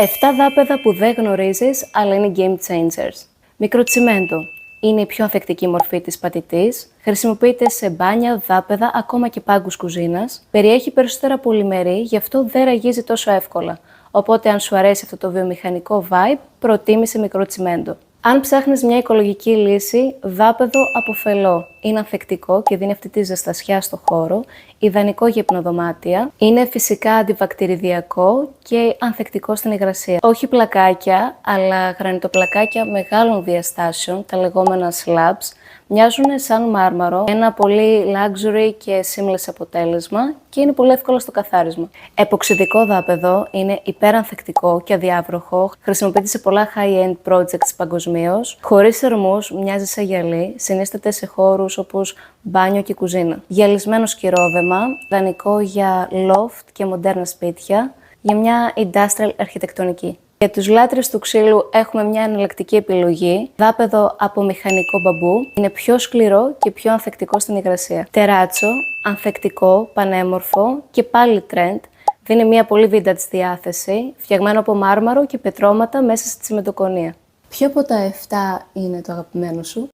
7 δάπεδα που δεν γνωρίζεις, αλλά είναι game changers. Μικροτσιμέντο. Είναι η πιο ανθεκτική μορφή της πατητής. Χρησιμοποιείται σε μπάνια, δάπεδα, ακόμα και πάγκους κουζίνας. Περιέχει περισσότερα πολυμερή, γι' αυτό δεν ραγίζει τόσο εύκολα. Οπότε, αν σου αρέσει αυτό το βιομηχανικό vibe, προτίμησε μικροτσιμέντο. Αν ψάχνεις μια οικολογική λύση, δάπεδο από φελό. Είναι ανθεκτικό και δίνει αυτή τη ζεστασιά στο χώρο, ιδανικό για υπνοδωμάτια. Είναι φυσικά αντιβακτηριδιακό και ανθεκτικό στην υγρασία. Όχι πλακάκια, αλλά γρανιτοπλακάκια μεγάλων διαστάσεων, τα λεγόμενα slabs, μοιάζουν σαν μάρμαρο, ένα πολύ luxury και seamless αποτέλεσμα και είναι πολύ εύκολο στο καθάρισμα. Εποξιδικό δάπεδο είναι υπερανθεκτικό και αδιάβροχο, χρησιμοποιείται σε πολλά high-end projects παγκοσμίως. Χωρίς θερμούς, μοιάζει σαν γυαλί, συνίσταται σε χώρους όπως μπάνιο και κουζίνα. Γυαλισμένο σκυρόδεμα, ιδανικό για loft και μοντέρνα σπίτια, για μια industrial αρχιτεκτονική. Για τους λάτρες του ξύλου έχουμε μια εναλλακτική επιλογή. Δάπεδο από μηχανικό μπαμπού. Είναι πιο σκληρό και πιο ανθεκτικό στην υγρασία. Τεράτσο, ανθεκτικό, πανέμορφο και πάλι trend. Δίνει μια πολύ vintage διάθεση, φτιαγμένο από μάρμαρο και πετρώματα μέσα στη τσιμεντοκονία. Ποιο από τα 7 είναι το αγαπημένο σου?